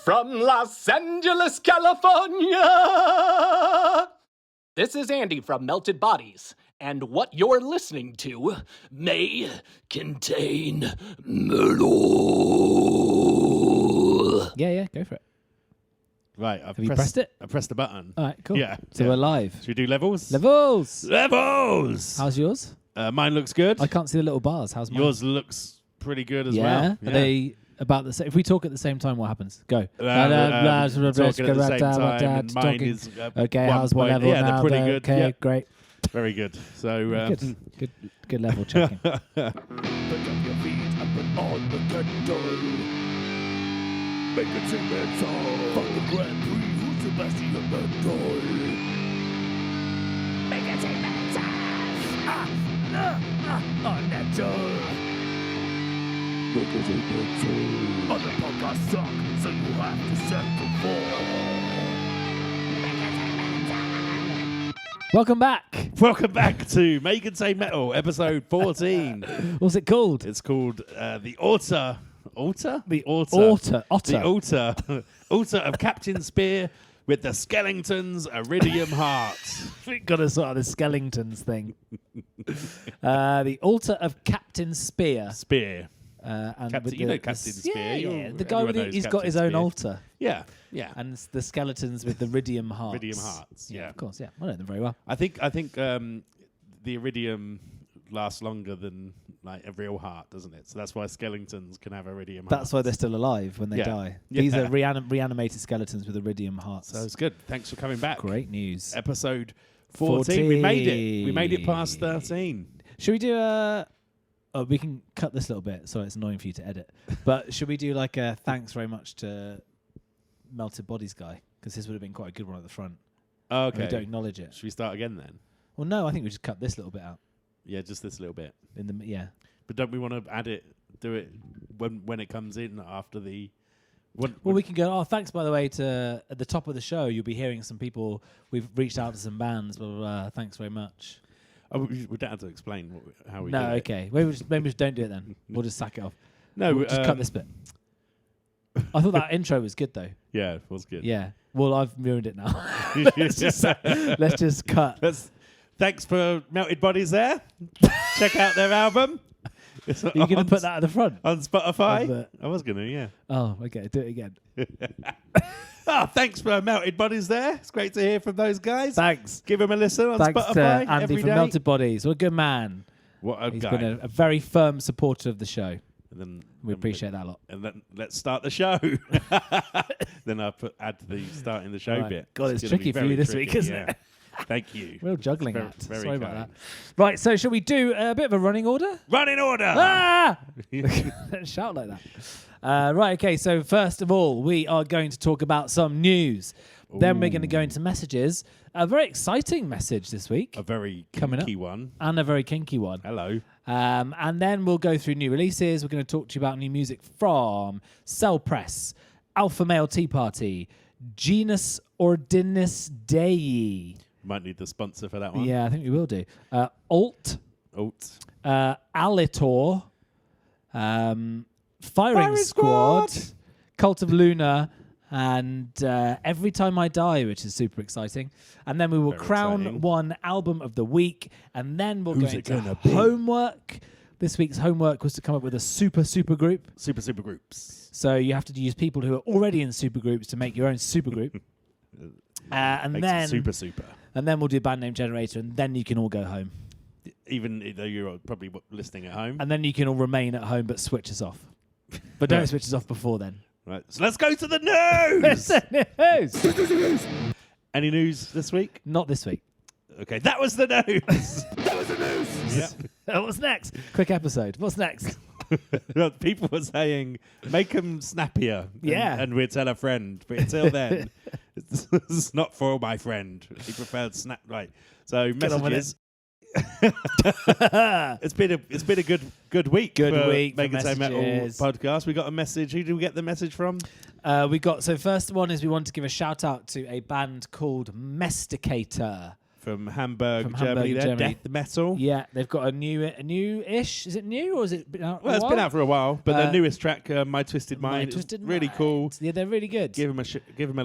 From Los Angeles, California, this is Andy from Melted Bodies, and what you're listening to may contain metal. Yeah, go for it. Right, Have you pressed it? I pressed the button. All right, cool. Yeah. So we're live. Should we do levels? Levels! Levels! How's yours? Mine looks good. I can't see the little bars. How's mine? Yours looks pretty good as yeah? well. Are they about the same? If we talk at the same time, what happens? Go. Talking at the same time, and mine is okay, 1 how's one point. level Yeah, now? they're pretty good. Okay, Yeah. Great. Very good. So Good level checking. Put up your feet and put on the kettle. Make it sing metal. Fuck the Grand Prix, who's the best in the metal? Make it sing metal. On metal. Make it sing metal. Other podcasts suck, so you have to settle for. Make it sing metal. Welcome back. welcome back to Make It Say Metal, episode 14. What's it called? It's called the Altar. Altar? The Altar. Otter. The Altar. Altar of Captain Spear with the Skellington's Iridium Heart. We've got to sort of the Skellingtons thing. The altar of Captain Spear. Spear. And Captain, with you know Captain Spear. Yeah. The guy with he's got his own altar. Yeah. And the skeletons with the Iridium hearts. Iridium hearts. Yeah. Of course. Yeah, I know them very well. I think the Iridium lasts longer than like a real heart, doesn't it? So that's why Skellingtons can have Iridium hearts. That's why they're still alive when they die. Yeah. These are reanimated skeletons with Iridium hearts. So it's good. Thanks for coming back. Great news. Episode 14. We made it. We made it past 13. Should we do a... Oh, we can cut this little bit. Sorry, it's annoying for you to edit. But should we do like a thanks very much to Melted Bodies guy? Because this would have been quite a good one at the front. Okay. We don't acknowledge it. Should we start again then? Well, no, I think we just cut this little bit out. Yeah, just this little bit. Yeah. But don't we want to do it when it comes in after the... we can go, thanks, by the way, to at the top of the show, you'll be hearing some people, we've reached out to some bands, blah, blah, blah. Thanks very much. Oh, we don't have to explain how we do No, it. okay. Maybe we just don't do it then. We'll just sack it off. No, We'll just cut this bit. I thought that intro was good, though. Yeah, it was good. Yeah. Well, I've ruined it now. let's just cut. Thanks for Melted Bodies there. Check out their album. Are you going to put that at the front? On Spotify? I was going to, yeah. Oh, okay. Do it again. Thanks for Melted Bodies there. It's great to hear from those guys. Thanks. Give them a listen on Thanks Spotify to Andy every from day. Melted Bodies. What a good man. What a He's guy. been a very firm supporter of the show. And We appreciate that a lot. And then let's start the show. Then I'll add the starting the show bit. God, it's gonna tricky be for you very this tricky, week, isn't yeah. it? Thank you. Real juggling Very- act. very Sorry about kind. that. Right, so shall we do a bit of a running order? Running order. Ah! Shout like that. Right, okay, so first of all, we are going to talk about some news. Then we're going to go into messages. A very exciting message this week. A very Coming up. kinky one. And a very kinky one. Hello. And then we'll go through new releases. We're going to talk to you about new music from Cell Press, Alpha Male Tea Party, Genus Ordinus Dei. Might need the sponsor for that one. Yeah, I think we will do. Alt, Alitor, Firing Squad, Cult of Luna, and Every Time I Die, which is super exciting. And then we will Very crown exciting. one album of the week, and then we'll Who's go it into gonna be? homework. This week's homework was to come up with a super group. Super groups. So you have to use people who are already in super groups to make your own super group. And Makes then it super. And then we'll do band name generator, and then you can all go home. Even though you're probably listening at home. And then you can all remain at home, but switch us off. But don't switch us off before then. Right. So let's go to the news. News. Any news this week? Not this week. Okay, that was the news. That was the news. Yeah. What's next? Quick episode. What's next? People were saying, make them snappier. Yeah. And we'd tell a friend. But until then, it's not for my friend. He preferred snap. Right. So Get on with messages. It's been a good week. Good week for Make It Say Metal messages. podcast. We got a message. Who did we get the message from? So first one is we want to give a shout out to a band called Mesticator. from Hamburg, From Germany. Hamburg, They're Germany. death metal. Yeah, they've got a new-ish. Is it new or is it been out? Well, it's been out for a while, but their newest track, "My Twisted Mind," is Twisted really Mind. cool. Yeah, they're really good. Give them a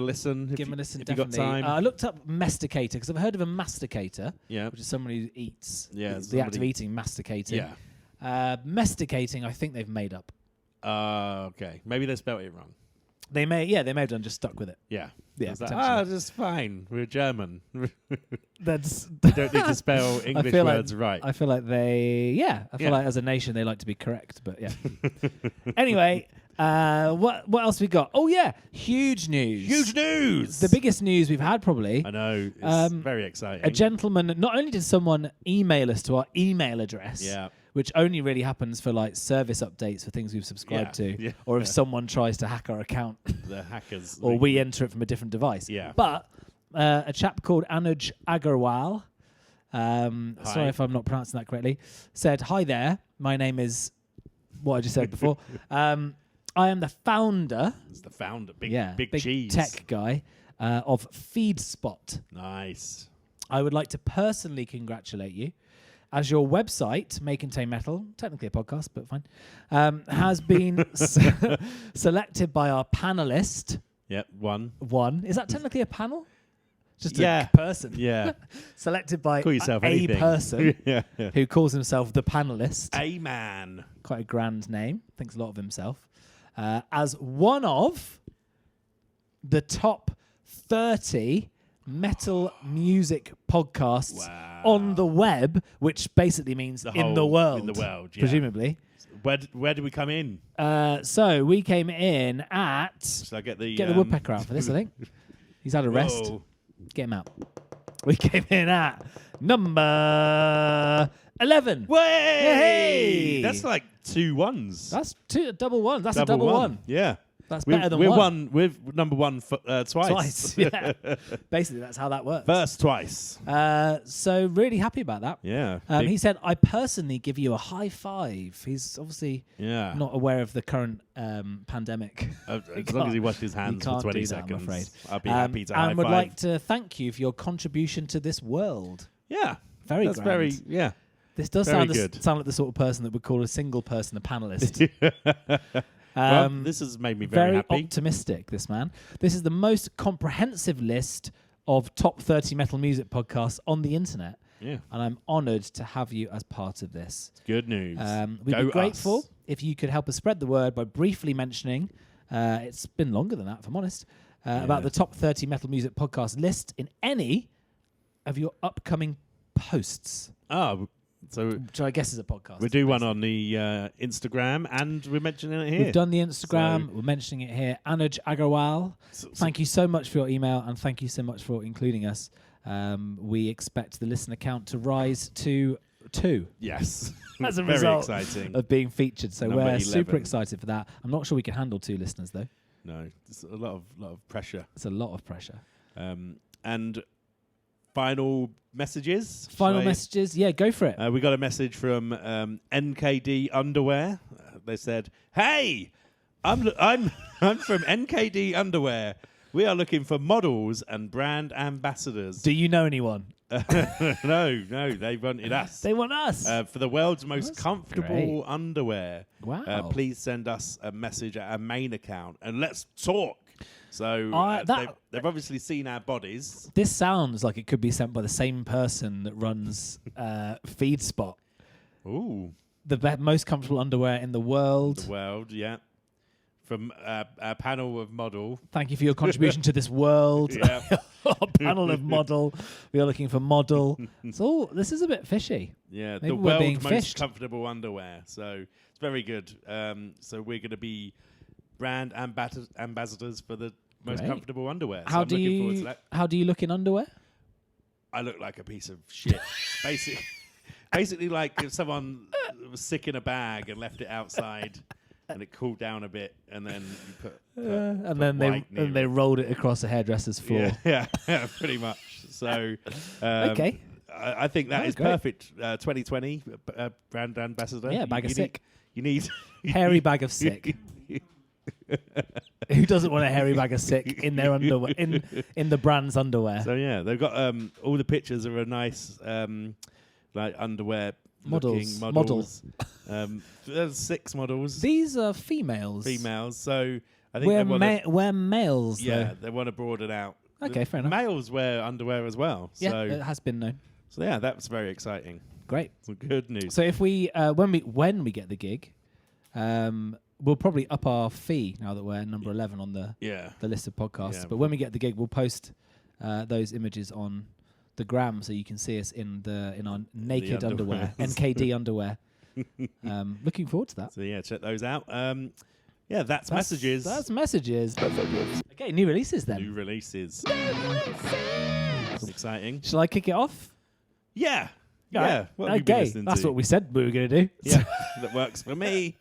listen. Give them a listen, if you got definitely. time. I looked up masticator because I've heard of a masticator, Yeah, which is someone who eats. Yeah, the act of somebody- eating, masticating. yeah. Masticating, I think they've made up. Okay, maybe they spelled it wrong. They may have done, just stuck with it. Yeah, Yeah, It's like, potentially. that's fine. We're German. That's. We don't need to spell English feel like- words right. I feel like I feel Yeah. like as a nation they like to be correct, but yeah. Anyway, what else we got? Oh yeah, huge news. Huge news. The biggest news we've had probably. I know. It's Um, very exciting. A gentleman. Not only did someone email us to our email address, Yeah. which only really happens for like service updates for things we've subscribed Yeah, to, yeah, or if yeah. someone tries to hack our account, The hackers. or we enter it from a different device. Yeah. But a chap called Anuj Agarwal, sorry if I'm not pronouncing that correctly, said, "Hi there, my name is," what I just said before. I am the founder. It's the founder. Big big cheese. tech guy of FeedSpot. Nice. I would like to personally congratulate you, as your website, May Contain Metal, technically a podcast, but fine, has been selected by our panelist. Yep. One. One. Is that technically a panel? Just Yeah. a person. Yeah. Selected by Call yourself a anything. person yeah. who calls himself the panelist. A man. Quite a grand name. Thinks a lot of himself. As one of the top 30 metal music podcasts Wow. on the web, which basically means in the world. In the world. Yeah. Presumably. Where do we come in? So we came in at... Should I get the woodpecker out for this, I think. He's had a rest. Whoa. Get him out. We came in at number 11. Way! Hey! That's like 2 ones. That's double one. That's a double one. Yeah. That's We're- better than we're one. We're number one twice. Twice. Yeah. Basically, that's how that works. First twice. So really happy about that. Yeah. He said, I personally give you a high five. He's obviously yeah. not aware of the current pandemic. As long can't- as he washed his hands for can't 20 do that, I'm seconds, afraid. I'll be happy to high And would five. like to thank you for your contribution to this world. Yeah. Very That's grand. very, yeah. This does Very sound good. sound like the sort of person that would call a single person a panelist. Well, this has made me very happy. Optimistic, this man. This is the most comprehensive list of top 30 metal music podcasts on the internet. Yeah. And I'm honoured to have you as part of this. Good news. We'd Go be grateful us. if you could help us spread the word by briefly mentioning, it's been longer than that, if I'm honest, about the top 30 metal music podcast list in any of your upcoming posts. Oh, so Which I guess is a podcast. we do one on the Instagram, and we're mentioning it here. We've done the Instagram. We're mentioning it here. Anuj Agarwal, thank you so much for your email, and thank you so much for including us. We expect the listener count to rise to 2 Yes. as a very result exciting. of being featured. So Number we're 11. super excited for that. I'm not sure we can handle 2 listeners though. No, it's a lot of pressure. It's a lot of pressure. And final messages. Final Shall I- messages. Yeah, go for it. We got a message from NKD Underwear. They said, "Hey, I'm from NKD Underwear. We are looking for models and brand ambassadors." Do you know anyone? No, they wanted us. They want us. For the world's most That's comfortable underwear. Wow. Please send us a message at our main account and let's talk. So they've obviously seen our bodies. This sounds like it could be sent by the same person that runs FeedSpot. Ooh. The most comfortable underwear in the world. The world, yeah. From our panel of model. Thank you for your contribution to this world. Yeah. Our panel of model. We are looking for model. So this is a bit fishy. Yeah, Maybe the we're being world's most fished. comfortable underwear. So it's very good. So we're going to be brand ambassadors for the most Great. comfortable underwear. So How I'm do looking forward to you that. how do you look in underwear? I look like a piece of shit. Basically, like if someone was sick in a bag and left it outside and it cooled down a bit, and then you put and then white they rolled it across a hairdresser's floor. yeah, pretty much. So Okay. I think that That is was great. perfect. 2020 brand ambassador. Yeah, bag of sick. You need Hairy bag of sick. Who doesn't want a hairy bag of sick in their underwear, in the brand's underwear? So yeah, they've got all the pictures are a nice like underwear models. There's 6 models. These are females. So I think we're males. Yeah, though. they want to broaden out. Okay, fair enough. Males wear underwear as well. Yeah, So it has been known. so yeah, that's very exciting. Great. Some good news. So if we when we get the gig, we'll probably up our fee now that we're number 11 on the list of podcasts. Yeah. But when we get the gig, we'll post those images on the gram so you can see us in our naked underwear, NKD underwear. Looking forward to that. So yeah, check those out. That's messages. That's messages. Okay, new releases then. New releases. Exciting. Shall I kick it off? Yeah. Yeah. Yeah. What have you been Okay, listening that's to? what we said we were going to do. Yeah, that works for me.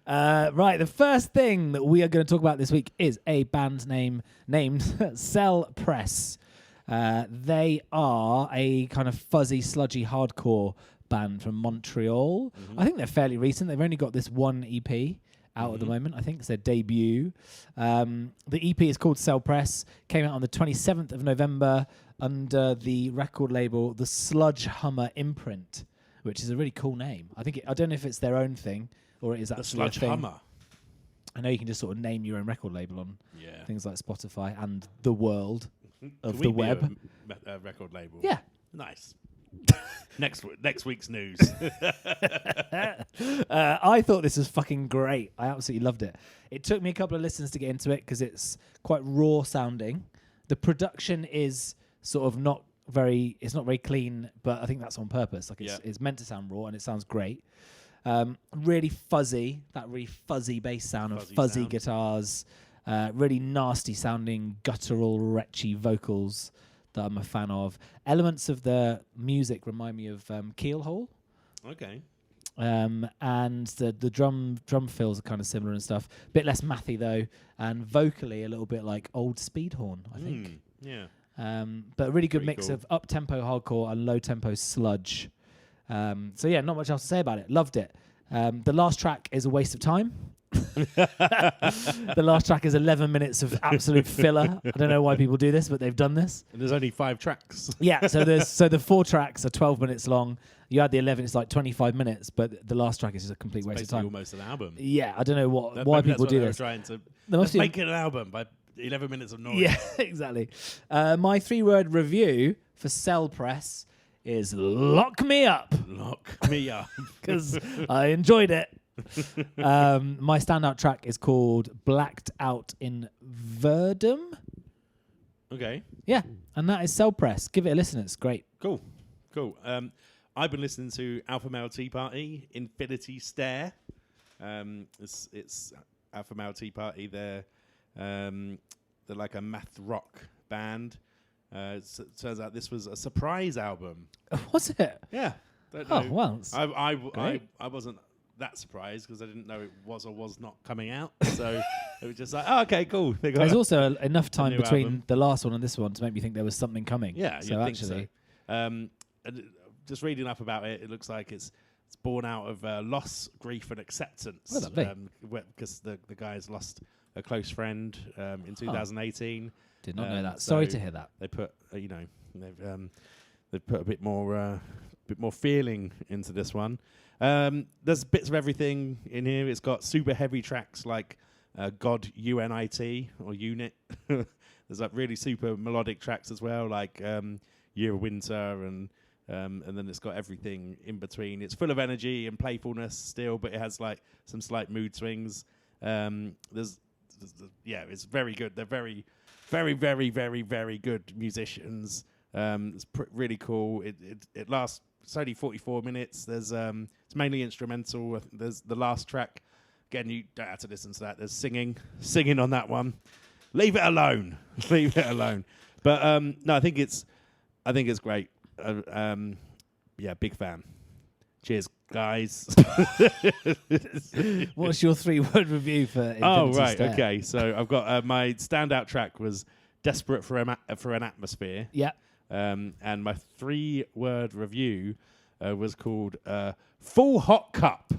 Right, the first thing that we are going to talk about this week is a band named Cell Press. They are a kind of fuzzy, sludgy, hardcore band from Montreal. I think they're fairly recent. They've only got this one EP out at the moment. I think it's their debut. The EP is called Cell Press. Came out on the 27th of November under the record label The Sludge Hummer Imprint, which is a really cool name. I don't know if it's their own thing or it is actually The Sludge a thing. Hummer. I know you can just sort of name your own record label on things like Spotify and the world of Can the we be web. a record label. Yeah. Nice. Next week's news. I thought this was fucking great. I absolutely loved it. It took me a couple of listens to get into it because it's quite raw sounding. The production is sort of not very clean, but I think that's on purpose. Like it's meant to sound raw and it sounds great. Really fuzzy, that really fuzzy bass sound of fuzzy guitars. Really nasty sounding, guttural, wretchy vocals that I'm a fan of. Elements of the music remind me of Keelhole. Okay. And the drum fills are kind of similar and stuff. Bit less mathy though, and vocally a little bit like old Speedhorn, I think. Yeah. But a really good Pretty mix cool. of up-tempo hardcore and low-tempo sludge. So yeah, not much else to say about it. Loved it. The last track is a waste of time. The last track is 11 minutes of absolute filler. I don't know why people do this, but they've done this. And there's only 5 tracks. Yeah, so the 4 tracks are 12 minutes long. You add the 11, it's like 25 minutes, but the last track is just a complete waste of time. Almost an album. Yeah, I don't know why people do this. Trying to Let's make it an album by 11 minutes of noise. Yeah, exactly. My 3-word review for Cell Press is lock me up. Lock me up. Because I enjoyed it. My standout track is called Blacked Out in Verdum. Okay. Yeah, and that is Cell Press. Give it a listen. It's great. Cool. I've been listening to Alpha Male Tea Party, Infinity Stare. It's Alpha Male Tea Party. They're like a math rock band. It turns out this was a surprise album. Was it? Yeah. Oh, well. I wasn't that surprised because I didn't know it was or was not coming out. So it was just like, oh, okay, cool. There's also enough time between album. the last one and this one to make me think there was something coming. Yeah, so actually, and just reading up about it, it looks like it's born out of loss, grief, and acceptance. Oh, lovely. Because the guy's lost a close friend in 2018. Did not know that. Sorry to hear that. They put they've put a bit more feeling into this one. There's bits of everything in here. It's got super heavy tracks like God UNIT or Unit. There's like really super melodic tracks as well, like Year of Winter, and then it's got everything in between. It's full of energy and playfulness still, but it has like some slight mood swings. It's very good. They're very, very, very, very, very good musicians. It's really cool. It lasts. It's only 44 minutes. There's it's mainly instrumental. There's the last track. Again, you don't have to listen to that. There's singing on that one. Leave it alone. Leave it alone. But no, I think it's great. Big fan. Cheers, guys. What's your 3-word review for Infinity Stare? Okay. So I've got my standout track was "Desperate for an Atmosphere." Yeah. And my 3-word review was called "Full Hot Cup."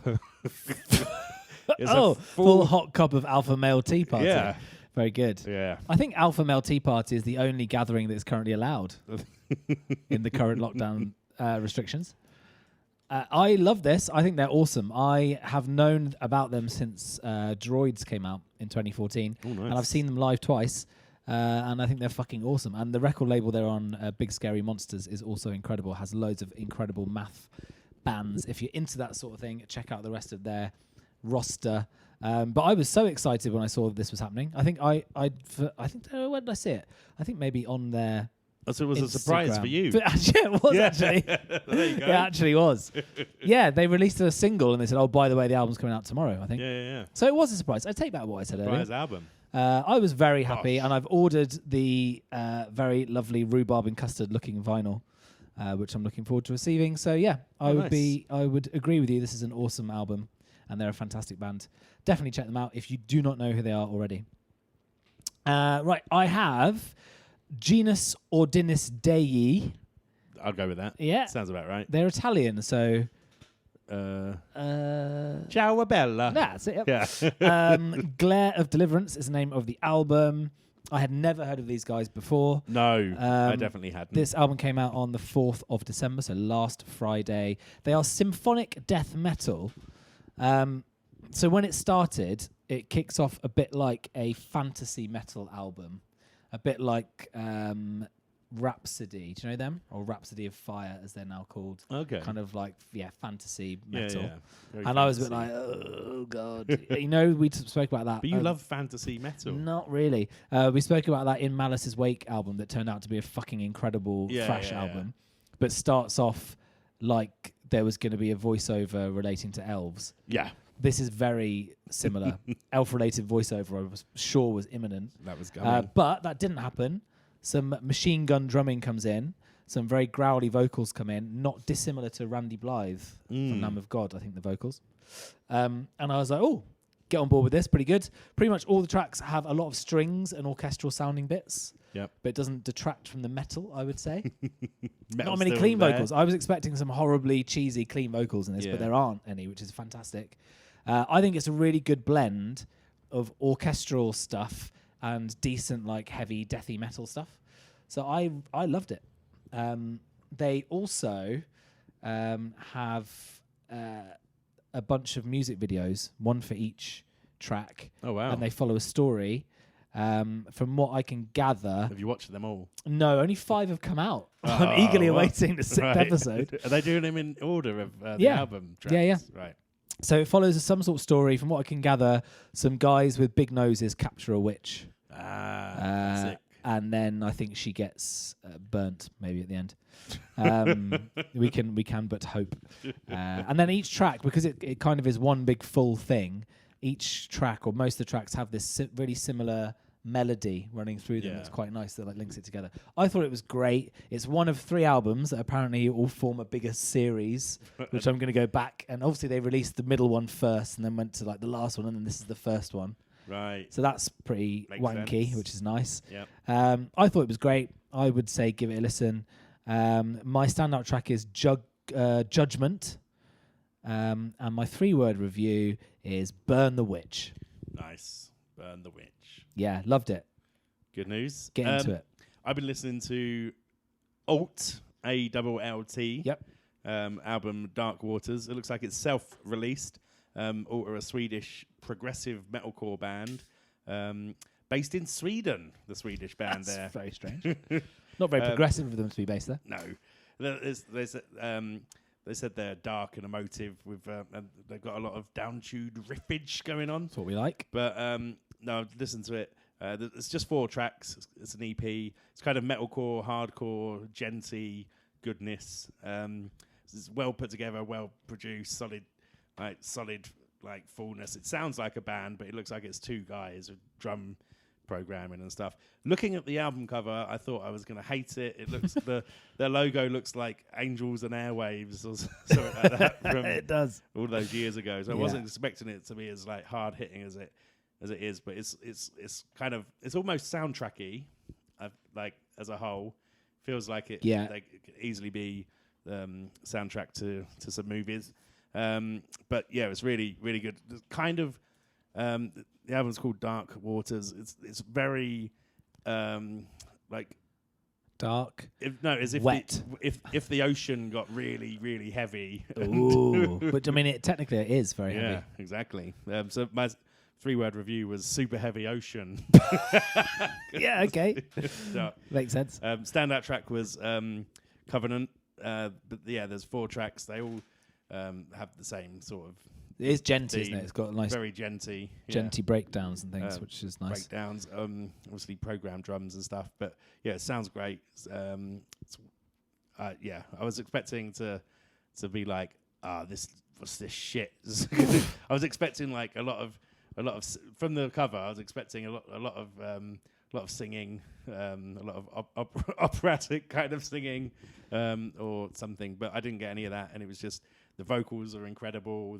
It's Oh, a full hot cup of alpha male tea party. Yeah. Very good. Yeah. I think alpha male tea party is the only gathering that is currently allowed in the current lockdown restrictions. I love this. I think they're awesome. I have known about them since Droids came out in 2014. Oh, nice. And I've seen them live twice. And I think they're fucking awesome. And the record label they're on, Big Scary Monsters, is also incredible. Has loads of incredible math bands. If you're into that sort of thing, check out the rest of their roster. But I was so excited when I saw this was happening. I think where did I see it? I think maybe on their So it was a surprise for you. But actually, it was actually. There you go. It actually was. Yeah, they released a single and they said, "Oh, by the way, the album's coming out tomorrow." I think. Yeah. So it was a surprise. I take back what I said earlier. Surprise album. I was very happy, Gosh. and I've ordered the very lovely rhubarb and custard looking vinyl, which I'm looking forward to receiving. So yeah, I would agree with you. This is an awesome album, and they're a fantastic band. Definitely check them out if you do not know who they are already. Right, I have Genus Ordinis Dei. I'll go with that. Yeah. Sounds about right. They're Italian, so Ciao Bella. that's it. Yep. Yeah. Glare of Deliverance is the name of the album. I had never heard of these guys before. No, I definitely hadn't. This album came out on the 4th of December, so last Friday. They are symphonic death metal. So when it started, it kicks off a bit like a fantasy metal album, a bit like Rhapsody. Do you know them? Or Rhapsody of Fire, as they're now called. Okay. Kind of like, fantasy metal. Yeah. Very And I was a bit fantasy. like, oh, God. You know, we spoke about that. But you love fantasy metal. Not really. We spoke about that in Malice's Wake album that turned out to be a fucking incredible thrash album, but starts off like there was going to be a voiceover relating to elves. Yeah. This is very similar. Elf-related voiceover, I was sure, was imminent. That was going. But that didn't happen. Some machine gun drumming comes in. Some very growly vocals come in, not dissimilar to Randy Blythe from Lamb of God, I think, the vocals. And I was like, oh, get on board with this. Pretty good. Pretty much all the tracks have a lot of strings and orchestral sounding bits. Yep. But it doesn't detract from the metal, I would say. Metal's Not many still clean there. vocals. I was expecting some horribly cheesy clean vocals in this, but there aren't any, which is fantastic. I think it's a really good blend of orchestral stuff and decent, like, heavy, deathy metal stuff. So I loved it. They also have a bunch of music videos, one for each track. Oh, wow. And they follow a story. From what I can gather... Have you watched them all? No, only 5 have come out. I'm eagerly awaiting the 6th episode. Are they doing them in order of the album tracks? Yeah. Right. So it follows some sort of story. From what I can gather, some guys with big noses capture a witch. Sick. And then I think she gets burnt, maybe at the end. We can but hope. And then each track, because it kind of is one big full thing, each track or most of the tracks have this really similar melody running through them. It's quite nice that like links it together. I thought it was great. It's one of 3 albums that apparently all form a bigger series, which I'm going to go back. And obviously they released the middle one first and then went to like the last one, and then this is the first one. Right. So that's pretty Makes wanky, sense. which is nice. Yep. I thought it was great. I would say give it a listen. My standout track is Judgment. And my 3-word review is Burn the Witch. Nice. Burn the Witch. Yeah, loved it. Good news. Get into it. I've been listening to Alt, A-double-L-T. Yep. Album Dark Waters. It looks like it's self-released. Alt are a Swedish progressive metalcore band based in Sweden. The Swedish band That's there. very strange. Not very progressive of them to be based there. No, they said they're dark and emotive with, and they've got a lot of down-tuned riffage going on. That's what we like. But no, listen to it. It's just 4 tracks. It's an EP. It's kind of metalcore, hardcore, genty goodness. It's well put together, well produced, solid fullness. It sounds like a band, but it looks like it's 2 guys with drum programming and stuff. Looking at the album cover, I thought I was going to hate it. It looks their logo looks like Angels and Airwaves or something like that from It does. all those years ago. So I wasn't expecting it to be as like hard hitting as it is, but it's kind of, it's almost soundtracky. Like as a whole, feels like it. Yeah. Like it could easily be soundtrack to some movies. But yeah, it was really, really good. Kind of The album's called Dark Waters. It's very like Dark. Wet. If the ocean got really, really heavy. Ooh. But I mean, technically it is very heavy. Yeah, exactly. So my 3-word review was super heavy ocean. Yeah, okay. So, Makes sense. standout track was Covenant. But yeah, there's 4 tracks. They all have the same sort of. It is genty, isn't it? It's got nice very genty breakdowns and things, which is nice. Breakdowns, obviously programmed drums and stuff. But yeah, it sounds great. I was expecting to be like, what's this shit? I was expecting like a lot of from the cover. I was expecting a lot of singing, a lot of operatic kind of singing, or something. But I didn't get any of that, and it was just the vocals are incredible.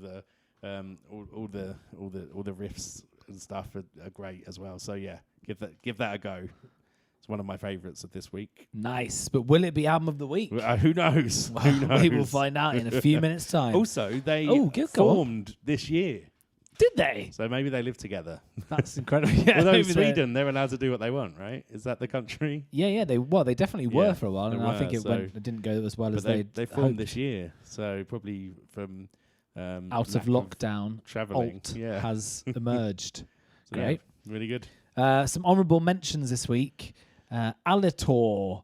All the riffs and stuff are great as well. So yeah, give that a go. It's one of my favourites of this week. Nice, but will it be album of the week? Who knows? Well, Who knows? we will find out in a few minutes' time. Also, they formed this year. Did they? So maybe they live together. That's incredible. Yeah, although Sweden, they're allowed to do what they want, right? Is that the country? Yeah. They definitely were for a while, and I think it didn't go as well as they formed hoped. this year. So probably from out of lockdown, traveling, Alt has emerged. So Great, yeah, really good. Some honourable mentions this week. Alitor,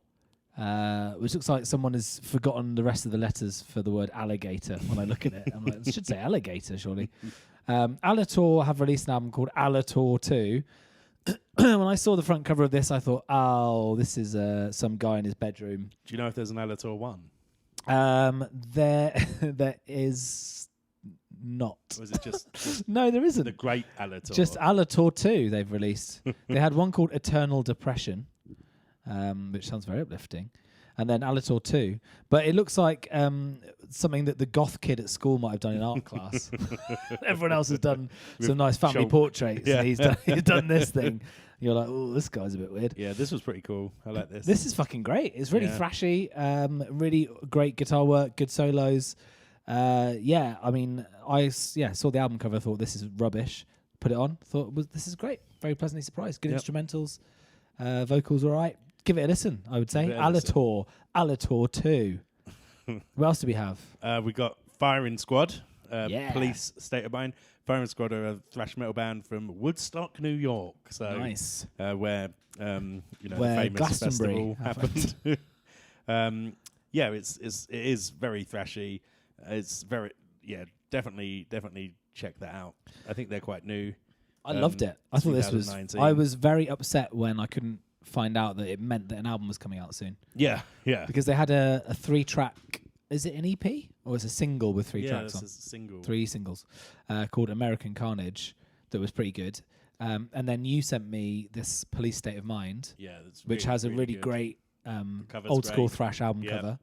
which looks like someone has forgotten the rest of the letters for the word alligator. When I look at it, I'm like, it should say alligator, surely. Alitor have released an album called Alitor 2. When I saw the front cover of this, I thought, oh, this is some guy in his bedroom. Do you know if there's an Alitor 1? There is not. Or is it just no, there isn't. The Great Alitor? Just Alitor 2 they've released. They had one called Eternal Depression, which sounds very uplifting. And then Alitor 2. But it looks like something that the goth kid at school might have done in art class. Everyone else has done some nice family portraits. Yeah. And he's done this thing. You're like, oh, this guy's a bit weird. Yeah, this was pretty cool. I like this. This is fucking great. It's really thrashy. Really great guitar work, good solos. I mean, I saw the album cover, thought this is rubbish. Put it on, thought this is great. Very pleasantly surprised. Good instrumentals, vocals all right. Give it a listen, I would say. Alitor 2. What else do we have? We got Firing Squad, Police State of Mind. Firing Squad are a thrash metal band from Woodstock, New York. So nice. Where where the famous Glastonbury festival happened. It is very thrashy. It's very definitely check that out. I think they're quite new. I loved it. I thought this was. I was very upset when I couldn't find out that it meant that an album was coming out soon. Yeah. Because they had a 3-track. Is it an EP or is it a single with 3 tracks on? Yeah, this is a single. 3 singles called American Carnage that was pretty good. And then you sent me this Police State of Mind, which has a really great old school thrash album cover.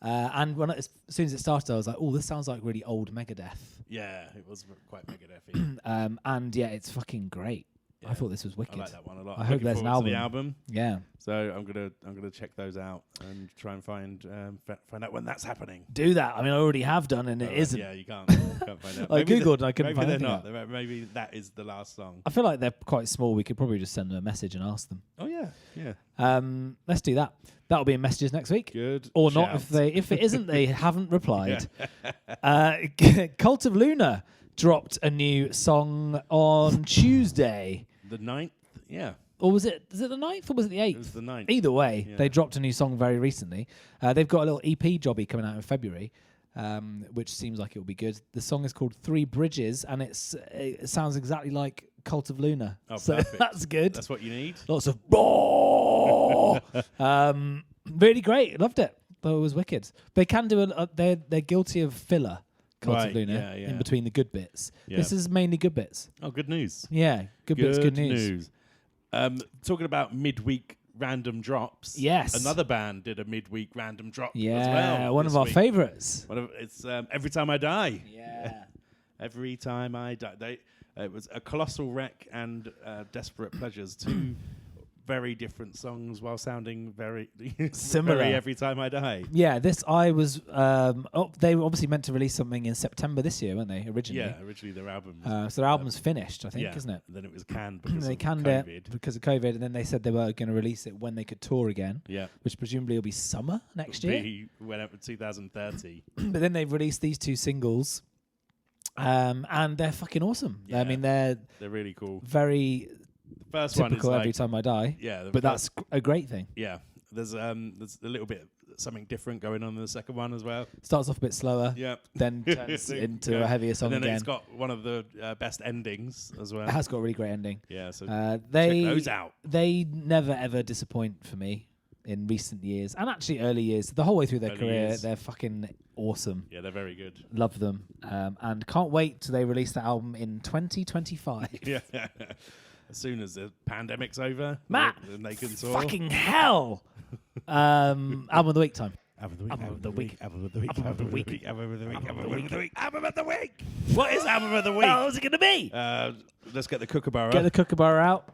And as soon as it started, I was like, oh, this sounds like really old Megadeth. Yeah, it was quite Megadeth-y. And it's fucking great. Yeah. I thought this was wicked. I like that one a lot. I hope there's an album. The album. Yeah. So I'm gonna check those out and try and find out when that's happening. Do that. I mean, I already have done, and it isn't. Yeah, you can't find out. I googled, and I couldn't find anything. Maybe they're not. Maybe that is the last song. I feel like they're quite small. We could probably just send them a message and ask them. Oh yeah. Let's do that. That'll be in messages next week. Good. Or shout. not if it isn't. They haven't replied. Cult of Luna dropped a new song on Tuesday. The 9th. Yeah. Or was it the 9th or was it the 8th? It was the 9th. Either way, they dropped a new song very recently. They've got a little EP jobby coming out in February, which seems like it will be good. The song is called 3 Bridges, and it sounds exactly like Cult of Luna. Oh, so perfect. That's good. That's what you need. Lots of really great. Loved it. Thought it was wicked. They can do they're guilty of filler. Cult of Luna in between the good bits. Yeah. This is mainly good bits. Oh, good news. Yeah, good bits, good news. Talking about midweek random drops. Yes. Another band did a midweek random drop as Yeah, well. one of our favourites. It's Every Time I Die. Yeah. Every Time I Die. It was A Colossal Wreck and Desperate Pleasures, 2 very different songs while sounding very Similar. very Every Time I Die. Yeah, this I was. They were obviously meant to release something in September this year, weren't they? Originally. Yeah, originally their album. So their album's finished, I think, isn't it? Then it was canned because They of canned COVID. it because of COVID, and then they said they were going to release it when they could tour again. Yeah, Which presumably will be summer next year. He went up to 2030. But then they've released these 2 singles, and they're fucking awesome. Yeah. I mean, they're really cool. very The first typical one is Every Time I Die. yeah, But that's a great thing. yeah. There's a little bit something different going on in the second one as well. Starts off a bit slower, Yep. then turns into a heavier song and then again. it's got one of the best endings as well. It has got a really great ending. Yeah, so They check those out. They never ever disappoint for me in recent years, and actually early years. The whole way through their Early career, years. they're fucking awesome. Yeah, they're very good. Love them, and can't wait till they release the album in 2025. Yeah. As soon as the pandemic's over, Matt, then they can tour. fucking hell! Album of the week time. Album Album of the week. Album of the week. Album of the week. Album of the week. Album Album of of the the week. Album of the week. What is album of the week? How's it gonna be? Let's get the kookaburra. Get the kookaburra out.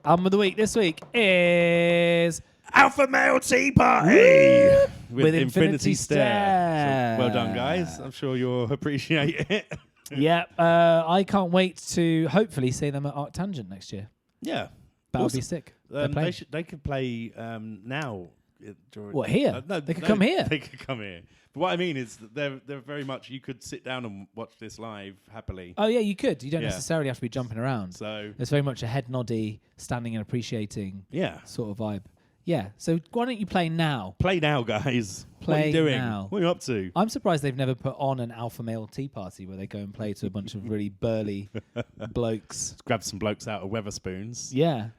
Album of the week this week is Alpha Male Tea Party with Infinity Stare. So, well done, guys. I'm sure you'll appreciate it. Yeah, I can't wait to hopefully see them at Arctangent next year. Yeah, That would awesome. be sick. They're playing. They could play now. During, What, here? no, They could come here? They could come here. But what I mean is that they're very much. You could sit down and watch this live happily. Oh yeah, you could. You don't Yeah. necessarily have to be jumping around. So There's very much a head noddy, standing and appreciating yeah, sort of vibe. Yeah. So why don't you play now? play now, guys. What are Play you doing? now. What are you up to? I'm surprised they've never put on an alpha male tea party where they go and play to a bunch of really burly blokes. Grab some blokes out of Weatherspoons. Yeah.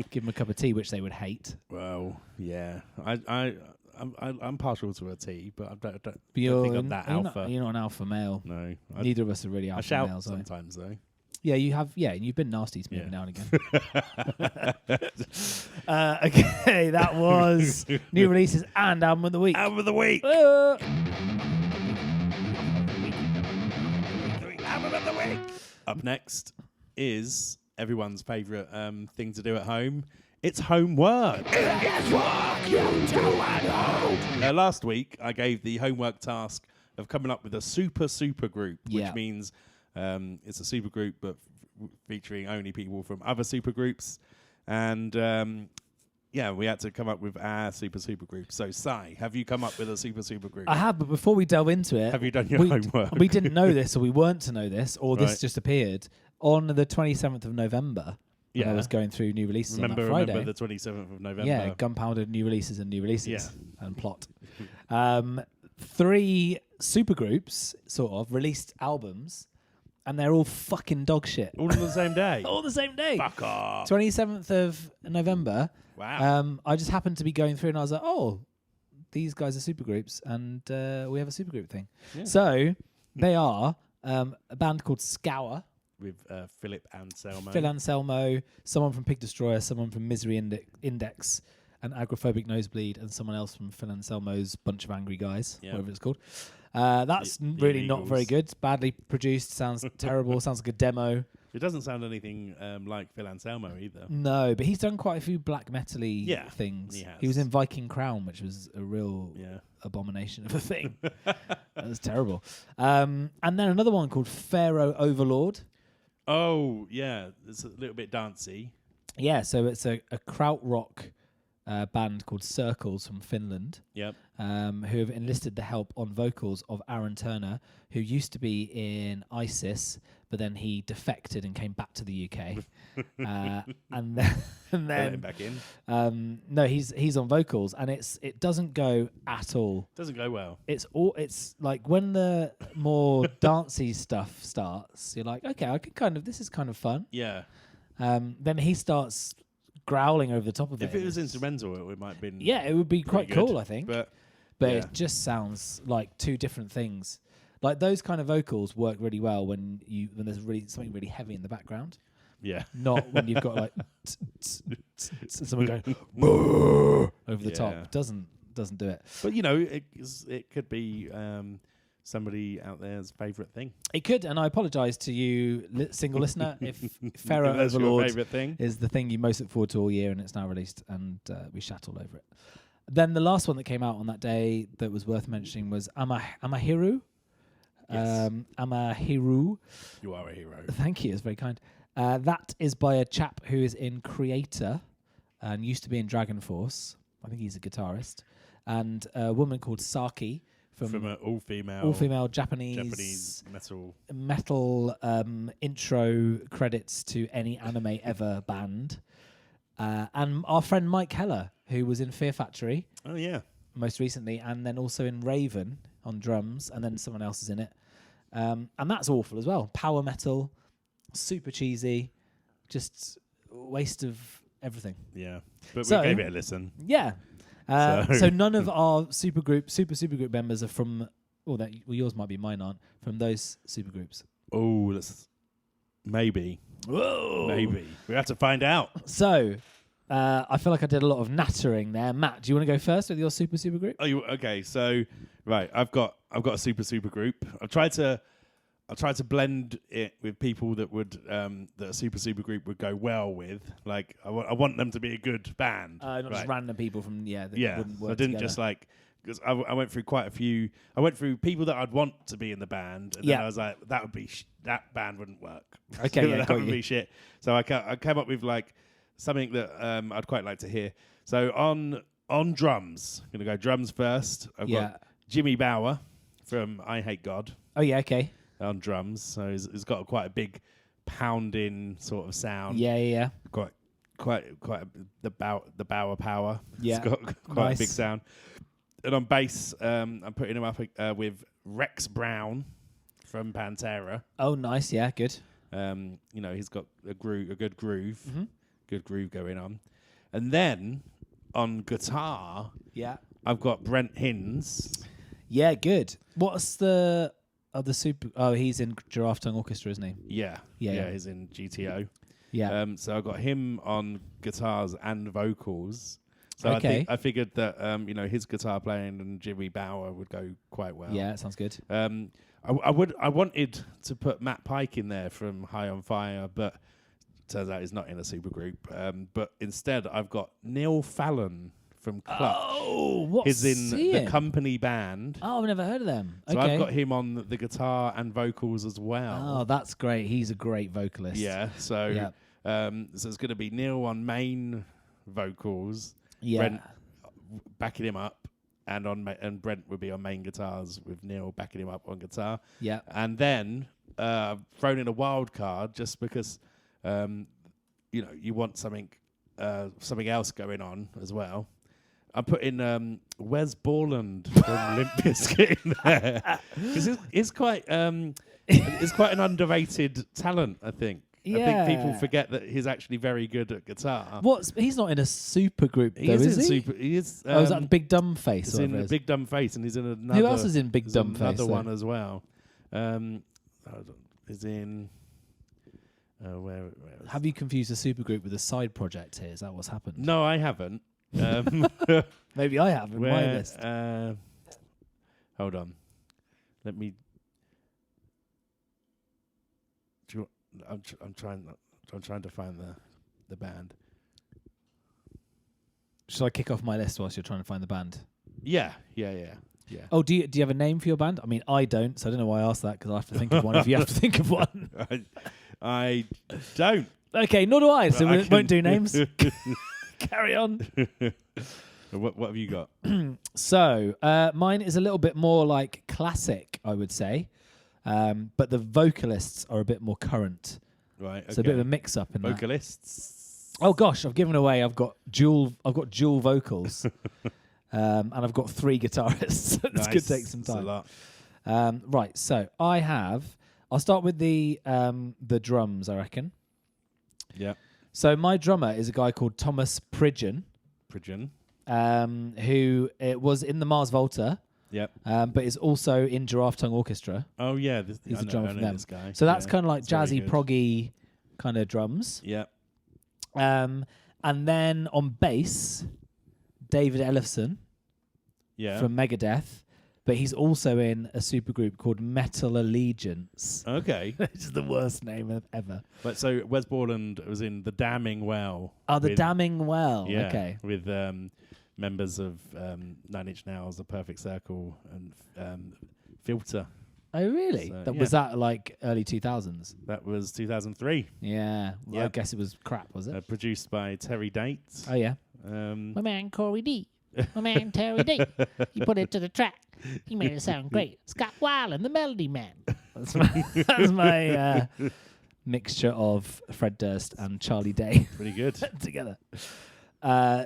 Give them a cup of tea, which they would hate. Well, yeah, I'm partial to a tea, but I don't But think I'm that you're alpha. you're not an alpha male. No, Neither of us are really I alpha shout males, are we? sometimes though. Yeah, you have. Yeah, and you've been nasty to me Yeah. every now and again. Okay, that was new releases and album of the week. Album of the week. Album of the week. Up next is everyone's favourite thing to do at home. It's homework. Last week, I gave the homework task of coming up with a super group, which Yeah. means it's a super group, but featuring only people from other super groups. And yeah, we had to come up with our super group. So, Sai, have you come up with a super group? I have, but before we delve into it, Have you done your homework? We didn't know this, or we weren't to know this, or this Right. just appeared on the 27th of November. When I Yeah. was going through new releases on that Friday. Remember the 27th of November. Yeah, Gunpowder, new releases and new releases Yeah. and plot. 3 supergroups sort of released albums, and they're all fucking dog shit. All on the same day. All the same day. Fuck off. 27th of November. Wow. I just happened to be going through, and I was like, oh, these guys are supergroups, and we have a supergroup thing. Yeah. So they are a band called Scour. With Philip Anselmo. Phil Anselmo, someone from Pig Destroyer, someone from Misery Index, and Agoraphobic Nosebleed, and someone else from Phil Anselmo's Bunch of Angry Guys, Yeah. whatever it's called. That's The really not very Illegals. good. Badly produced, sounds terrible, sounds like a demo. It doesn't sound anything like Phil Anselmo either. No, but he's done quite a few black metal-y Yeah, things. he He was has. in Viking Crown, which was a real Yeah. abomination of a thing. That was terrible. And then another one called Pharaoh Overlord. Oh, yeah. It's a little bit dancey. Yeah, so it's a krautrock band called Circles from Finland, Yep. who have enlisted the help on vocals of Aaron Turner, who used to be in ISIS, but then he defected and came back to the UK. And then, Let him back in. no, he's on vocals, and it doesn't go at all. Doesn't go well. It's like when the more dancey stuff starts, you're like, okay, this is kind of fun. Yeah. Then he starts growling over the top of it. If it was instrumental, it might have been. Yeah, it would be quite pretty good, cool, I think. But But yeah. it just sounds like two different things. Like those kind of vocals work really well when there's really something really heavy in the background. yeah. Not when you've got like someone going "Brrr" over the Yeah. top. Doesn't do it. But, it could be somebody out there's favourite thing. It could, and I apologise to you, single listener, if Pharaoh That's your Overlord favourite thing. is the thing you most look forward to all year, and it's now released, and we shat all over it. Then the last one that came out on that day that was worth mentioning was Amahiru. Yes. Amahiru. You are a hero. Thank you, it's very kind. That is by a chap who is in Creator and used to be in Dragon Force. I think he's a guitarist. And a woman called Saki from an all-female Japanese metal intro credits to any anime ever band. And our friend Mike Heller, who was in Fear Factory. Oh, yeah. Most recently, and then also in Raven on drums, and then someone else is in it. And that's awful as well. Power metal, super cheesy, just waste of everything. Yeah. But So- we gave it a listen. Yeah. So- So none of our supergroup members are from, yours might be, mine aren't, from those supergroups. Oh, that's maybe. Whoa. Maybe. We have to find out. So I feel like I did a lot of nattering there. Matt, do you want to go first with your supergroup? Oh, okay. So, right, I've got a super group. I've tried to blend it with people that would that a super group would go well with. Like, I want them to be a good band. Not just random people from that yeah. wouldn't So work I didn't together. just like, because I went through quite a few. I went through people that I'd want to be in the band, and then I was like, that would be that band wouldn't work. Okay, yeah, that got would you. be shit. So I came up with like something that I'd quite like to hear. So on drums, I'm gonna go drums first. I've got Jimmy Bower from I Hate God. Oh yeah, okay. On drums, so he's got quite a big pounding sort of sound. Yeah. Quite the Bower power. Yeah. It's got quite Nice. a big sound. And on bass, I'm putting him up with Rex Brown from Pantera. Oh, nice. Yeah, good. He's got a good groove, Mm-hmm. good groove going on. And then on guitar, Yeah. I've got Brent Hinds. Yeah, good. What's the other super? Oh, he's in Giraffe Tongue Orchestra, isn't he? Yeah, Yeah. he's in GTO. Yeah. So I got him on guitars and vocals. So Okay. I figured that his guitar playing and Jimmy Bower would go quite well. Yeah, that sounds good. I wanted to put Matt Pike in there from High on Fire, but turns out he's not in a supergroup. But instead, I've got Neil Fallon from Clutch. Oh, what's He's in he the in? Company band. Oh, I've never heard of them. So Okay. I've got him on the guitar and vocals as well. Oh, that's great. He's a great vocalist. Yeah. So Yeah. so it's going to be Neil on main vocals. Yeah. Brent backing him up, and Brent would be on main guitars with Neil backing him up on guitar. Yeah. And then thrown in a wild card just because you want something else going on as well. I'm putting Wes Borland from Limp Bizkit in there because it's quite an underrated talent. I think. I think people Yeah. forget that he's actually very good at guitar. He's not in a super group though, He is in he? super. He is. Oh, is that the Big Dumb Face? He's or in whatever it the is? Big Dumb Face, and he's in another. Who else is in Big there's Dumb Face? Another though? one as well. Is in. Where is Have you confused a super group with a side project here? Is that what's happened? No, I haven't. Maybe I have in my Where, list. hold on. Let me. I'm trying to find the band. Shall I kick off my list whilst you're trying to find the band? Yeah. Oh, do you have a name for your band? I mean, I don't, so I don't know why I asked that because I have to think of one. If you have to think of one, I don't. okay, nor do I. So I we won't do names. Carry on. What have you got? So mine is a little bit more like classic, I would say, but the vocalists are a bit more current. Right. Okay. So a bit of a mix-up in that. Vocalists. Oh gosh, I've given away. I've got dual vocals, and I've got 3 guitarists. This could take some That's a time. lot. Right, so I'll start with the drums, I reckon. Yeah. So my drummer is a guy called Thomas Pridgeon, who was in the Mars Volta, Yep. but is also in Giraffe Tongue Orchestra. Oh yeah, He's I a know, drummer I from know them. this guy. So that's Yeah, kind of like it's very jazzy, good. proggy kind of drums. Yeah. And then on bass, David Ellefson Yeah. from Megadeth, but he's also in a supergroup called Metal Allegiance. Okay. Which is the worst name ever. But so Wes Borland was in The Damning Well. Oh, The Damning Well. Yeah, Okay. with members of Nine Inch Nails, The Perfect Circle, and Filter. Oh, really? So, Was that like early 2000s? That was 2003. Yeah. Well, I Yep. guess it was crap, was it? Produced by Terry Date. Oh, yeah. My man Corey D. My man Terry D. He put it to the track. He made it sound great. Scott Weiland, the Melody Man. That's my mixture of Fred Durst and Charlie Day Pretty good. together.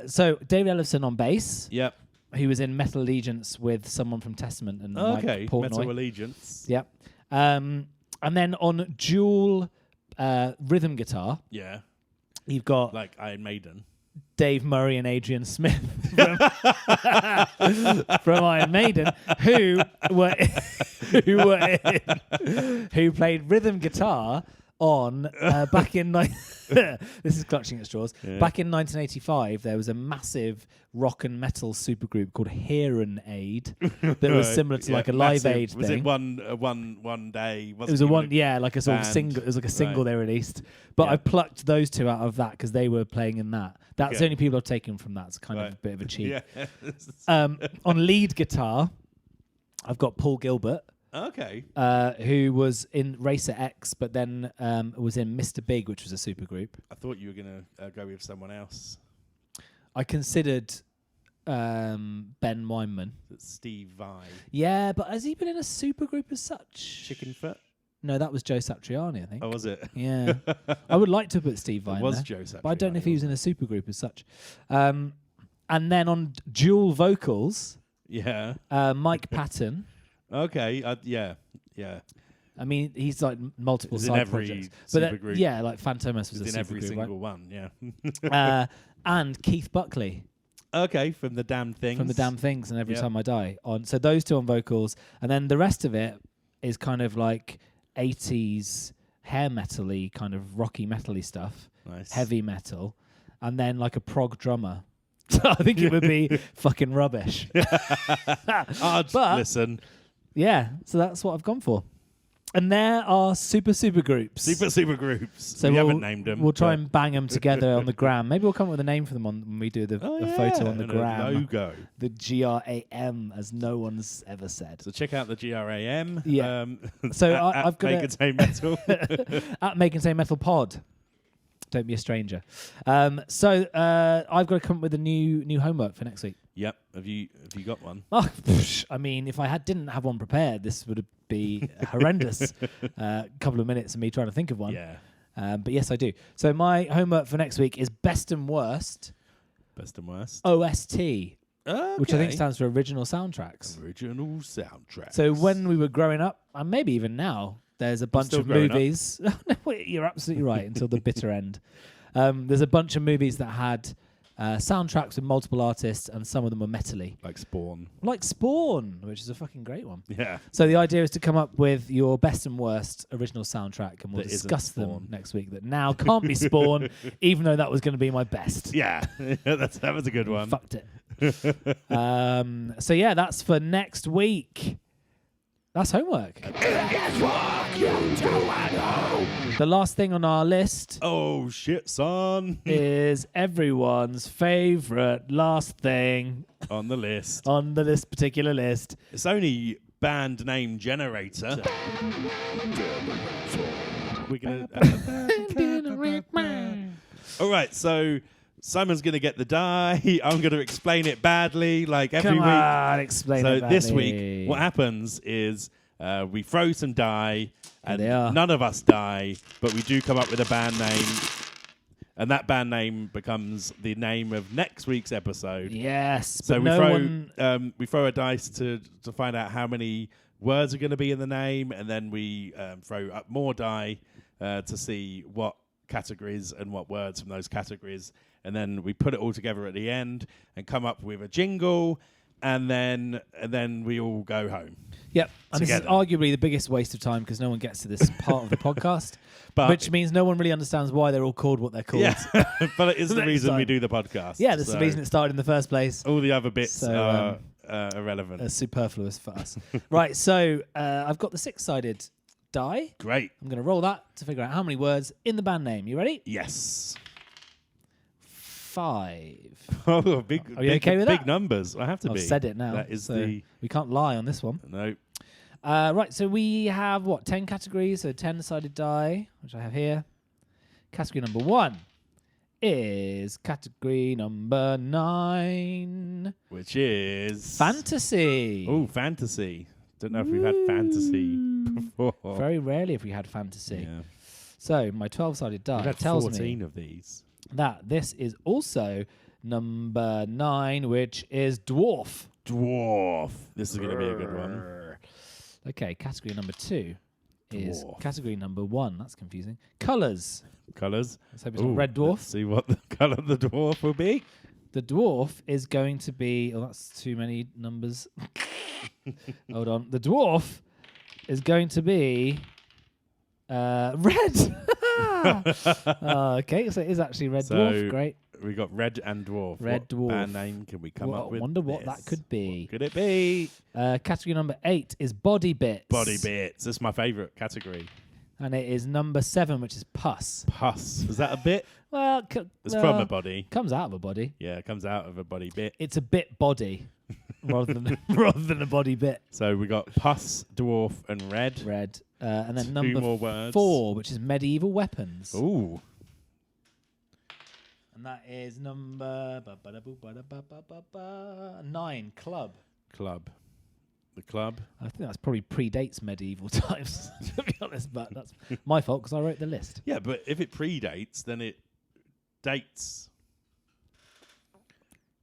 So David Ellefson on bass. Yep. He was in Metal Allegiance with someone from Testament and Okay. Mike Portnoy. Metal Allegiance. Yep. And then on dual rhythm guitar, Yeah. you've got Like Iron Maiden. Dave Murray and Adrian Smith from Iron Maiden, who played rhythm guitar on back in this is clutching at straws. Yeah. Back in 1985, there was a massive rock and metal supergroup called Hearing Aid that was similar to like a Live massive. Aid Was thing. it one day? It was a one, yeah, like a sort of band. single. It was like a single Right. they released. But Yeah. I plucked those two out of that because they were playing in that. That's the Okay. only people I've taken from that. It's kind of Right. a bit of a cheat. Yeah. On lead guitar, I've got Paul Gilbert, Okay. who was in Racer X, but then was in Mr. Big, which was a supergroup. I thought you were going to go with someone else. I considered Ben Weinman. That's Steve Vai. Yeah, but has he been in a supergroup as such? Chicken Foot? No, that was Joe Satriani, I think. Oh, was it? Yeah. I would like to put Steve Vai It in was there. Joe Satriani. But I don't know if he was in a supergroup as such. And then on dual vocals, Yeah. Mike Patton. Okay. Yeah. I mean, he's like multiple He's in side every projects. But supergroup. yeah, like Fantomas was He's a in every supergroup, single one. Yeah. right? And Keith Buckley Okay, from the Damn Things. from the Damn Things and Every Yep. Time I Die. So those two on vocals, and then the rest of it is kind of like 80s hair metal-y, kind of rocky metal-y stuff, Nice. heavy metal, and then like a prog drummer. So I think it would be fucking rubbish. I'd But- listen. Yeah, so that's what I've gone for. And there are super groups. Super groups. So we we'll, haven't named them. We'll try and bang them together on the gram. Maybe we'll come up with a name for them when we do the photo on the and a gram. logo. The GRAM, as no one's ever said. So check out the GRAM. Yeah. So I've got Make It Say Metal. at Make and Say Metal Pod. Don't be a stranger. So I've got to come up with a new homework for next week. Yep. Have you got one? Oh, I mean, if I didn't have one prepared, this would be horrendous. Couple of minutes of me trying to think of one. Yeah. But yes, I do. So my homework for next week is Best and Worst Best and worst. OST, Okay. which I think stands for Original Soundtracks. Original soundtrack. So when we were growing up, and maybe even now, there's a bunch still of growing up. movies. No, wait, you're absolutely right, until the bitter end. There's a bunch of movies that had soundtracks with multiple artists, and some of them were metal-y. Like Spawn. Like Spawn, which is a fucking great one. Yeah. So the idea is to come up with your best and worst original soundtrack, and we'll That isn't discuss them Spawn. next week. That now can't be Spawn, even though that was going to be my best. Yeah. that was a good one. Fucked it. So yeah, that's for next week. That's homework. The last thing on our list Oh shit, son. is everyone's favourite last thing On the list. on this particular list. It's only band name generator. We're gonna. All right, so Simon's gonna get the die. I'm gonna explain it badly, like every Come week. on, explain So it this badly. week, what happens is we throw some die, and they are. none of us die, but we do come up with a band name, and that band name becomes the name of next week's episode. Yes, So but we no throw one. we throw a dice to find out how many words are going to be in the name, and then we throw up more die to see what categories and what words from those categories, and then we put it all together at the end and come up with a jingle, and then we all go home. Yep, and this is together. arguably the biggest waste of time because no one gets to this part of the podcast, But which means no one really understands why they're all called what they're called. yeah, but it is the Next reason we time. do the podcast. Yeah, that's the So reason it started in the first place. all the other bits So, are irrelevant. Superfluous for us. Right, so I've got the 6-sided die. Great. I'm going to roll that to figure out how many words in the band name. You ready? Yes. 5. Oh, big. Are you big, okay with big that? numbers. I have to I've be. said it now. That is so the. we can't lie on this one. No. Right, so we have, 10 categories, so 10-sided die, which I have here. Category number 1 is category number 9. Which is. Fantasy. Oh, fantasy. Don't know if we've had fantasy before. Very rarely have we had fantasy. Yeah. So my 12-sided die We've had tells 14 me of these. that this is also number 9, which is dwarf. Dwarf. This is going to be a good one. Okay, category number 2 is Dwarf. category number 1. That's confusing. Colours. Colours. Let's hope it's not red dwarf. Let's see what the colour of the dwarf will be. The dwarf is going to be... Oh, that's too many numbers. Hold on. The dwarf is going to be red. Okay, so it is actually red dwarf. Great. We got red and dwarf. Red what dwarf. band name can we come up with? I wonder what this? that could be. What could it be? Category number 8 is body bits. Body bits. That's my favourite category. And it is number 7, which is pus. Pus. Is that a bit? Well, It's from a body. Comes out of a body. Yeah, it comes out of a body bit. It's a bit body rather than a body bit. So we got pus, dwarf, and red. Red. And then 2 number more words. 4, which is medieval weapons. Ooh. And that is number 9, club. Club. The club. I think that's probably predates medieval times, to be honest, but that's my fault because I wrote the list. Yeah, but if it predates, then it dates.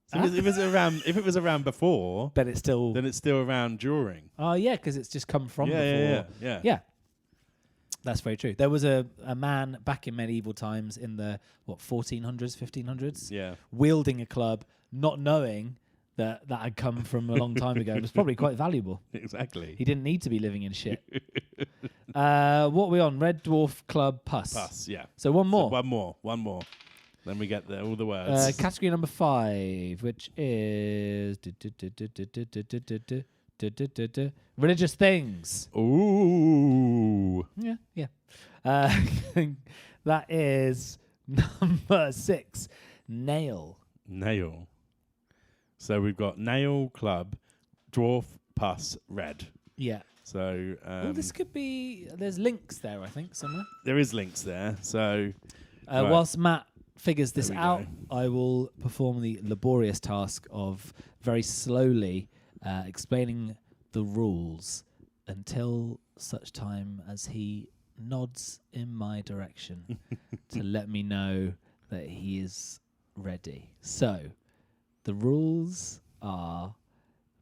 So if it was around before, But it's still... then it's still around during. Oh, yeah, because it's just come from before. Yeah. That's very true. There was a man back in medieval times in the, 1400s, 1500s, Yeah. wielding a club, not knowing that had come from a long time ago. It was probably quite valuable. Exactly. He didn't need to be living in shit. What are we on? Red dwarf, club, pus. Pus, yeah. So one more. So one more. Then we get all the words. Category number 5, which is religious things. Ooh. Yeah. That is number 6, nail. Nail. So we've got nail, club, dwarf, pus, red. Yeah. So Well, this could be... There's links there, I think, somewhere. there is links there. So right. Whilst Matt figures this There we out, go. I will perform the laborious task of very slowly explaining the rules until such time as he nods in my direction to let me know that he is ready. So, the rules are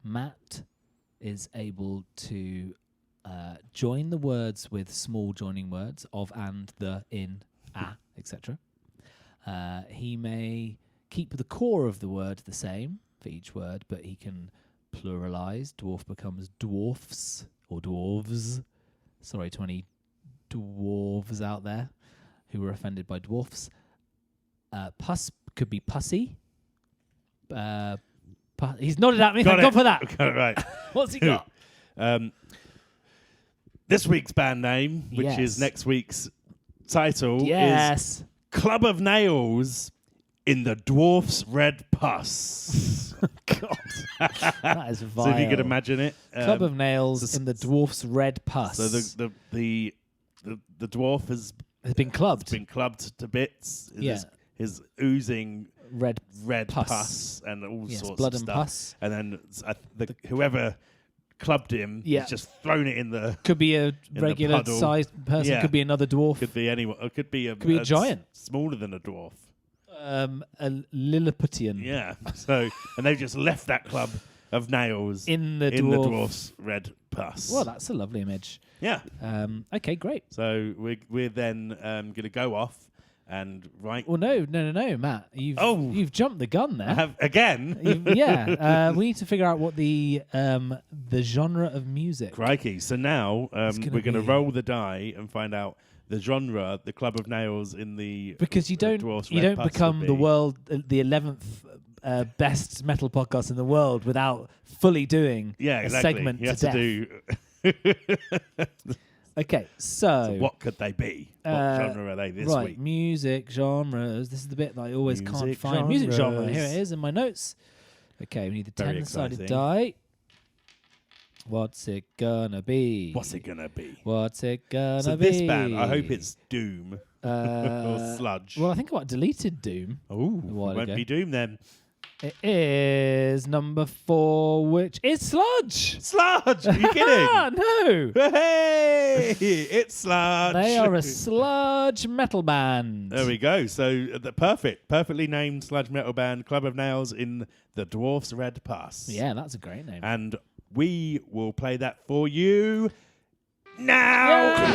Matt is able to join the words with small joining words of, and, the, in, etc. He may keep the core of the word the same for each word, but he can pluralize. Dwarf becomes dwarfs or dwarves. Sorry to any dwarves out there who were offended by dwarfs. Pus could be pussy. He's nodded at me. Thank God for that. Got it right. What's he got? This week's band name, which Yes. is next week's title, Yes. is Club of Nails in the Dwarf's Red Pus. God. That is vile. So if you could imagine it. Club of nails s- in the dwarf's red pus. So the dwarf has has been clubbed. been clubbed to bits. Yeah. His oozing red red Pus. pus, and all Yes, sorts blood of and stuff. pus. And then whoever clubbed him Yeah. has just thrown it in the... Could be a the regular puddle. sized person. Yeah. Could be another dwarf. Could be anyone. It could be a giant. smaller than a dwarf. A Lilliputian. Yeah. So and they've just left that club of nails In the in the dwarf. dwarf's red pus. Well, that's a lovely image. Yeah. Okay, great. So we're then going to go off and write. Well, no, Matt. You've jumped the gun there. I have again. We need to figure out what the genre of music. Crikey! So now gonna we're going to be- roll the die and find out the genre, the Club of Nails in the Because you don't Dwarf's you Red don't Pus become would the be. world the 11th best metal podcast in the world without fully doing Yeah, a exactly. segment You to have death. to do. Okay, So what could they be? What genre are they this right, week? music genres. This is the bit that I always can't Music find. Music genre. genres. Here it is in my notes. Okay, we need the Very 10-sided exciting. die. What's it gonna be? What's it gonna be? What's it gonna So be? this band, I hope it's Doom or Sludge. Well, I think I deleted Doom. Oh, while won't ago. be Doom then. It is number 4, which is Sludge. Sludge! Are you kidding? No. Hey, it's Sludge. They are a sludge metal band. There we go. So the perfectly named sludge metal band, Club of Nails in the Dwarfs Red Pass. Yeah, that's a great name. And we will play that for you now.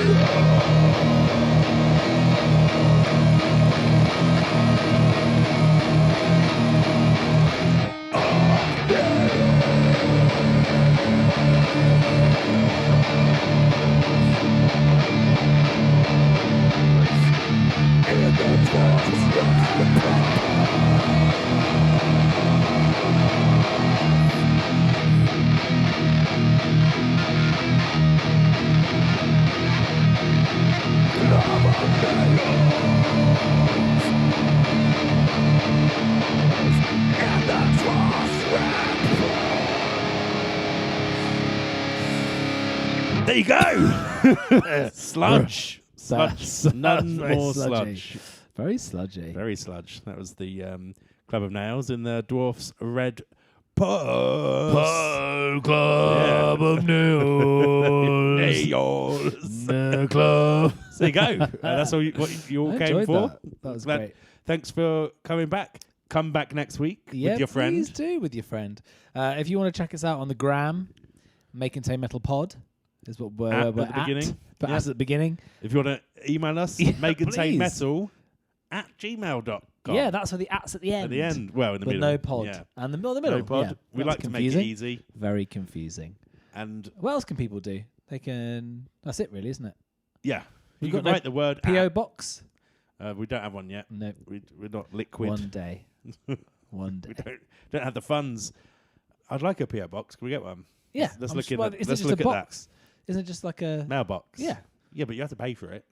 There you go. Sludge. Sludge. None very more sludgy. sludge. Very sludgy. Very sludge. That was the Club of Nails in the Dwarfs Red Pass. Club of Nails. Nails. The club. So there you go. That's all what you all I came enjoyed for. That was Glad- great. Thanks for coming back. Come back next week Yeah, with your friend. please do with your friend. If you want to check us out on the gram, Make and Say Metal Pod is what we're At we're the beginning. But Yeah. as at the beginning, If you want to email us, Yeah, make and say please. metal at gmail.com. yeah, that's for the ats at the end. At the end. Well, in the But middle. no pod. Yeah. And the middle. No pod. Yeah, We that's like confusing. to make it easy. Very confusing. And What else can people do? They can. That's it, really, isn't it? yeah, We've you got can no write the word PO at. box. We don't have one yet. No. We're not liquid. One day. One day. We don't have the funds. I'd like a PO box. Can we get one? Yeah. Let's I'm look sure- in well, the- isn't let's it just look a at that. box? Isn't it just like a Mailbox. Yeah. Yeah, but you have to pay for it.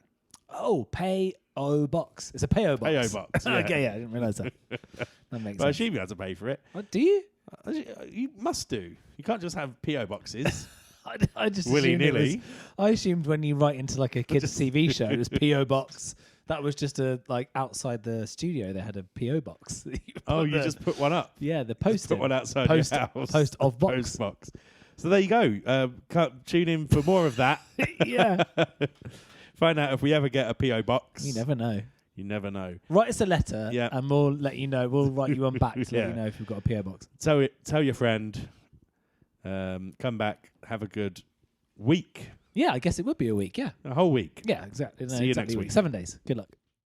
Oh, pay-o box. It's a pay-o box. PO box. Yeah. Okay, yeah, I didn't realise that. That makes But I sense. assume you have to pay for it. Oh, do you? You must do. You can't just have PO boxes I just willy assumed it was- nilly. I assumed when you write into like a kids' TV show, it was PO box. That was just a like outside the studio. They had a PO box. that you Oh, put you the- just put one up. yeah the Just post put one outside post, your house. post of box. Post box. So there you go. Tune in for more of that. Yeah, Find out if we ever get a PO box. you never know. You never know. Write us a letter, Yeah. and we'll let you know. We'll write you one back to let Yeah. you know if you've got a PO box. Tell your friend. Come back. Have a good week. Yeah, I guess it would be a week. Yeah, A whole week. yeah, exactly. No, See you exactly next a week. 7 days. Good luck.